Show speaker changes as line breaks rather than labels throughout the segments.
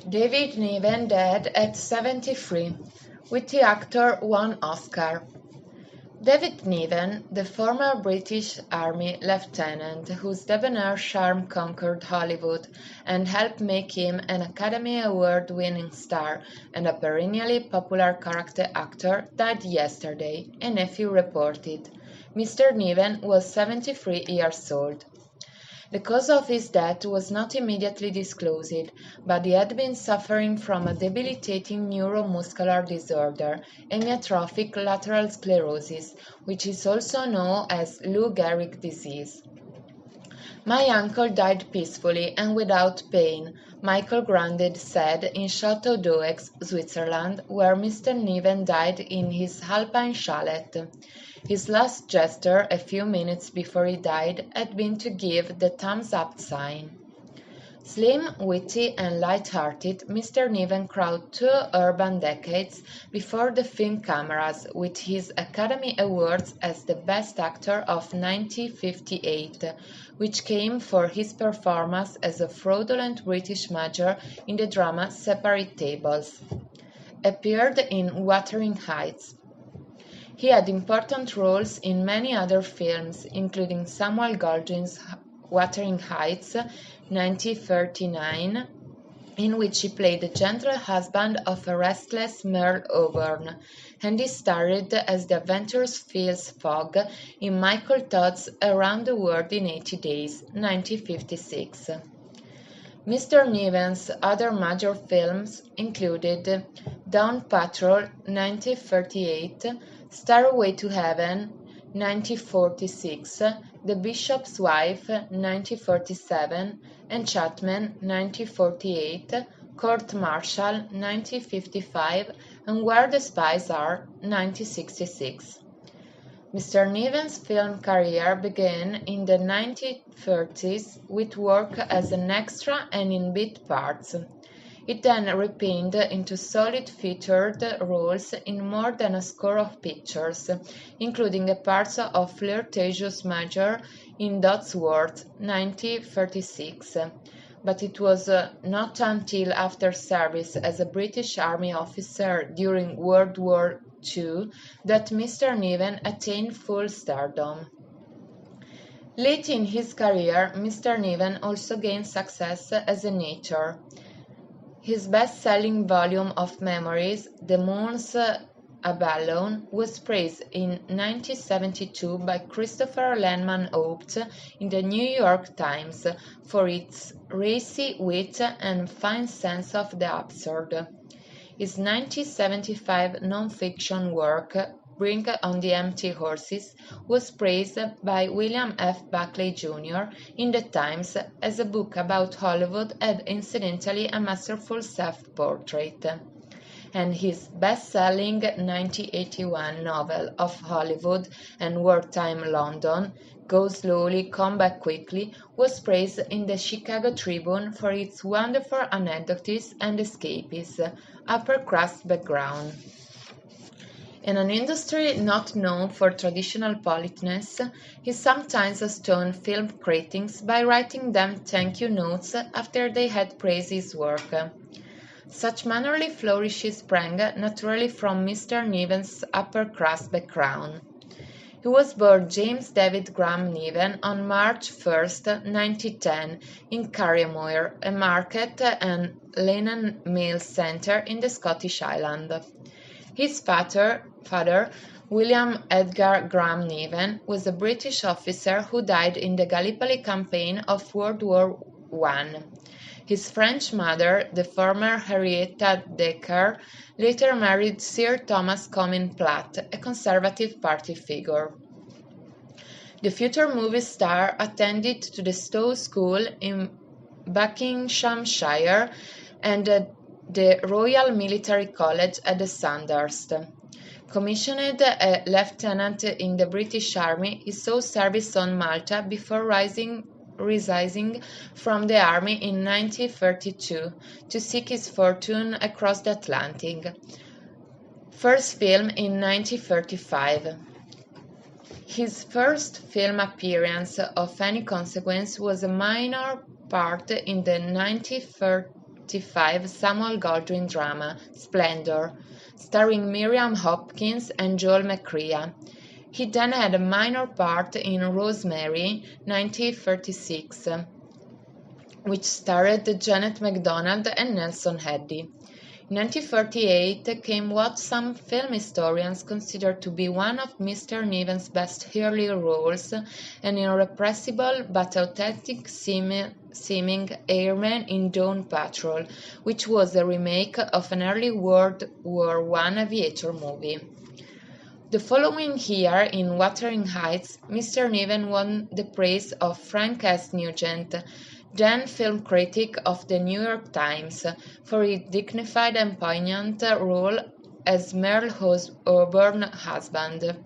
David Niven died at 73, with the actor one Oscar. David Niven, the former British Army lieutenant whose debonair charm conquered Hollywood and helped make him an Academy Award-winning star and a perennially popular character actor, died yesterday, a nephew reported. Mr. Niven was 73 years old. The cause of his death was not immediately disclosed, but he had been suffering from a debilitating neuromuscular disorder, amyotrophic lateral sclerosis, which is also known as Lou Gehrig disease. My uncle died peacefully and without pain, Michael Grundy said in Château d'Aux, Switzerland, where Mr. Niven died in his alpine chalet. His last gesture, a few minutes before he died, had been to give the thumbs-up sign. Slim, witty, and light-hearted, Mr. Niven crowded 2 urban decades before the film cameras with his Academy Awards as the Best Actor of 1958, which came for his performance as a fraudulent British major in the drama Separate Tables. Appeared in Wuthering Heights. He had important roles in many other films, including Samuel Goldwyn's Wuthering Heights, 1939, in which he played the gentle husband of a restless Merle Auburn, and he starred as the adventurous Phileas Fogg in Michael Todd's Around the World in 80 Days, 1956. Mr. Niven's other major films included Dawn Patrol, 1938, Stairway to Heaven, 1946, The Bishop's Wife, 1947, Enchantment, 1948, Court Martial, 1955, and Where the Spies Are, 1966. Mr. Niven's film career began in the 1930s with work as an extra and in bit parts. It then ripened into solid featured roles in more than a score of pictures, including a part of flirtatious major in Dodsworth, 1936. But it was not until after service as a British Army officer during World War II that Mr. Niven attained full stardom. Late in his career, Mr. Niven also gained success as an author. His best-selling volume of memoirs, The Moon's Abalone, was praised in 1972 by Christopher Lanman Hoped in the New York Times for its racy wit and fine sense of the absurd. His 1975 non-fiction work, Bring on the Empty Horses, was praised by William F. Buckley Jr. in the Times as a book about Hollywood and incidentally a masterful self-portrait. And his best-selling 1981 novel of Hollywood and wartime London, Go Slowly, Come Back Quickly, was praised in the Chicago Tribune for its wonderful anecdotes and escapes, upper-crust background. In an industry not known for traditional politeness, he sometimes astonished film critics by writing them thank-you notes after they had praised his work. Such mannerly flourishes sprang naturally from Mr. Niven's upper-crust background. He was born James David Graham Niven on March 1, 1910, in Carriemoor, a market and linen mill centre in the Scottish Highlands. His father, William Edgar Graham Niven, was a British officer who died in the Gallipoli campaign of World War I. His French mother, the former Henrietta Decker, later married Sir Thomas Comyn Platt, a Conservative Party figure. The future movie star attended to the Stowe School in Buckinghamshire and the Royal Military College at the Sandhurst. Commissioned a lieutenant in the British Army, he saw service on Malta before resigning from the army in 1932 to seek his fortune across the Atlantic. First film in 1935. His first film appearance of any consequence was a minor part in the 1945 Samuel Goldwyn drama Splendor, starring Miriam Hopkins and Joel McCrea. He then had a minor part in Rosemary, 1936, which starred Janet MacDonald and Nelson Eddy. In 1948 came what some film historians consider to be one of Mr. Niven's best early roles, an irrepressible but authentic seeming airman in Dawn Patrol, which was a remake of an early World War I aviator movie. The following year, in Wuthering Heights, Mr. Niven won the praise of Frank S. Nugent, then film critic of the New York Times, for his dignified and poignant role as Merle Auburn's husband.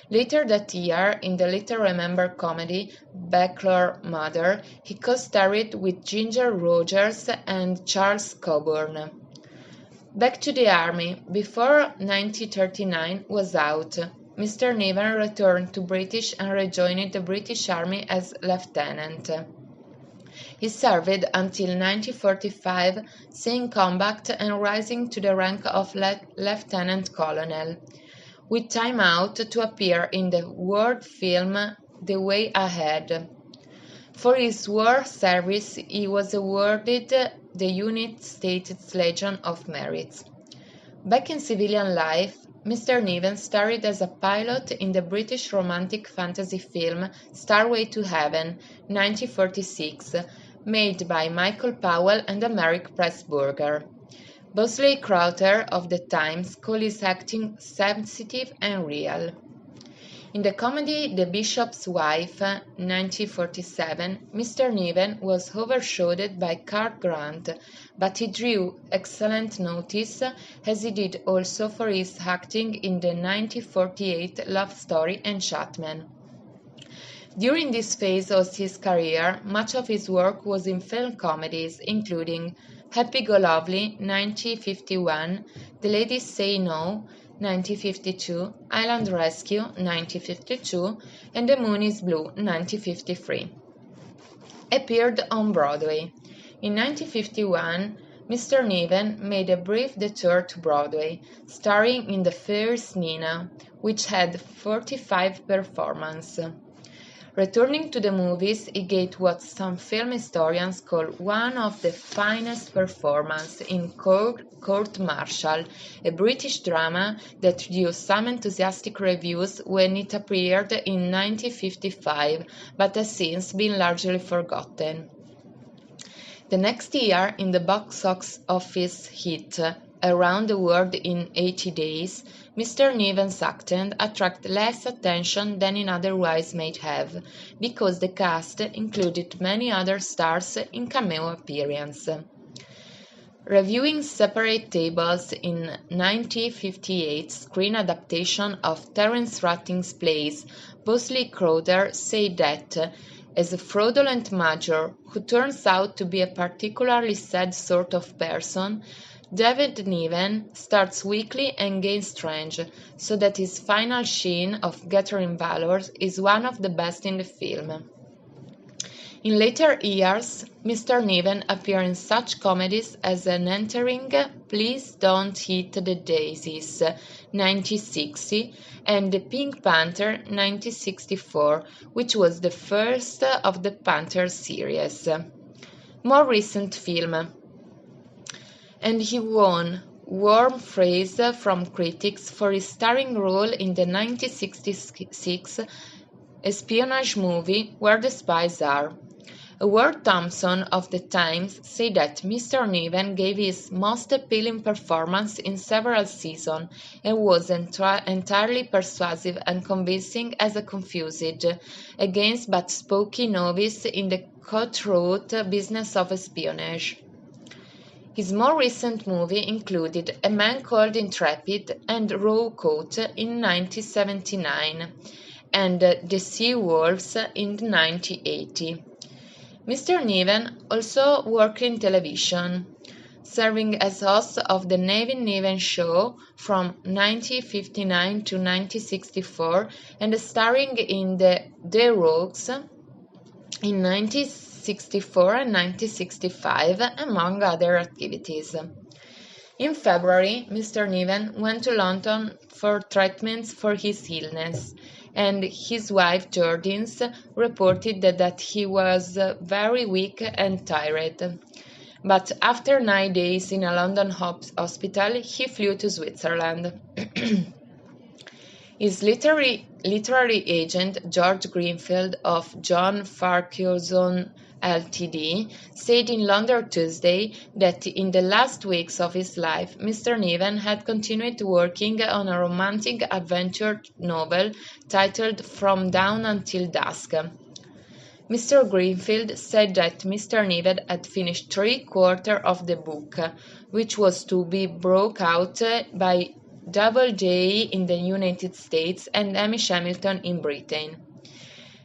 Later that year, in the little-remembered comedy Bachelor Mother, he co-starred with Ginger Rogers and Charles Coburn. Back to the Army. Before 1939 was out, Mr. Niven returned to British and rejoined the British Army as lieutenant. He served until 1945, seeing combat and rising to the rank of lieutenant colonel, with time out to appear in the war film The Way Ahead. For his war service, he was awarded the United States Legion of Merit. Back in civilian life, Mr. Niven starred as a pilot in the British romantic fantasy film Starway to Heaven, 1946, made by Michael Powell and Americ Pressburger. Bosley Crowther of The Times called his acting sensitive and real. In the comedy The Bishop's Wife, 1947, Mr. Niven was overshadowed by Cary Grant, but he drew excellent notice, as he did also for his acting in the 1948 love story Enchantment. During this phase of his career, much of his work was in film comedies, including Happy Go Lovely, 1951, The Ladies Say No, 1952, Island Rescue, 1952, and The Moon is Blue, 1953. Appeared on Broadway. In 1951, Mr. Niven made a brief detour to Broadway, starring in The Fierce Nina, which had 45 performances. Returning to the movies, he gave what some film historians call one of the finest performances in Court Martial, a British drama that drew some enthusiastic reviews when it appeared in 1955, but has since been largely forgotten. The next year, in the box office hit Around the World in 80 Days, Mr. Niven's acting attracted less attention than it otherwise might have, because the cast included many other stars in cameo appearance. Reviewing Separate Tables in 1958 screen adaptation of Terence Ratting's plays, Bosley Crowther said that, as a fraudulent major who turns out to be a particularly sad sort of person, David Niven starts weakly and gains strength, so that his final sheen of gathering valors is one of the best in the film. In later years, Mr. Niven appeared in such comedies as An Entering, Please Don't Hit the Daisies, 1960, and The Pink Panther, 1964, which was the first of the Panther series. More recent film. And he won warm praise from critics for his starring role in the 1966 espionage movie Where the Spies Are. Howard Thompson of The Times said that Mr. Niven gave his most appealing performance in several seasons and was entirely persuasive and convincing as a confused, against but spooky novice in the cutthroat business of espionage. His more recent movie included A Man Called Intrepid and Raw Coat in 1979 and The Sea Wolves in 1980. Mr. Niven also worked in television, serving as host of The Niven Show from 1959 to 1964 and starring in The Rogues, in 1964 and 1965, among other activities. In February, Mr. Niven went to London for treatments for his illness, and his wife Jordins reported that he was very weak and tired. But after 9 days in a London hospital, he flew to Switzerland. His literary agent, George Greenfield of John Farquharson Ltd., said in London Tuesday that in the last weeks of his life, Mr. Niven had continued working on a romantic adventure novel titled From Dawn Until Dusk. Mr. Greenfield said that Mr. Niven had finished three-quarters of the book, which was to be brought out by Doubleday in the United States and Hamish Hamilton in Britain.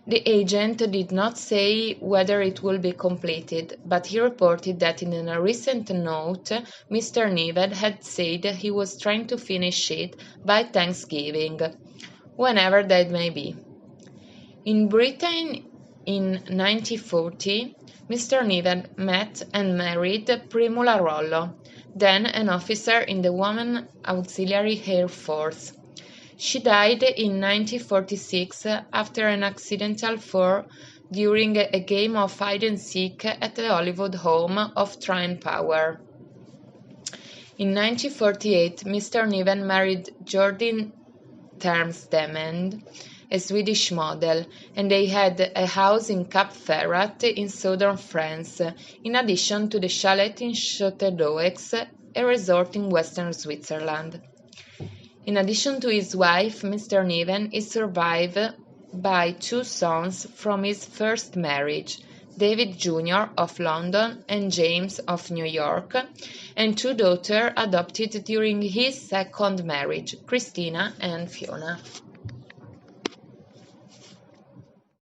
The agent did not say whether it would be completed, but he reported that in a recent note, Mr. Niven had said he was trying to finish it by Thanksgiving, whenever that may be. In Britain, in 1940, Mr. Niven met and married Primula Rollo, then an officer in the Women Auxiliary Air Force. She died in 1946 after an accidental fall during a game of hide-and-seek at the Hollywood home of Trine Power. In 1948, Mr. Niven married Jordin Termsdemand, a Swedish model, and they had a house in Cap Ferrat in southern France, in addition to the chalet in Château-d'Aux, a resort in western Switzerland. In addition to his wife, Mr. Niven is survived by two sons from his first marriage, David Jr. of London and James of New York, and two daughters adopted during his second marriage, Christina and Fiona.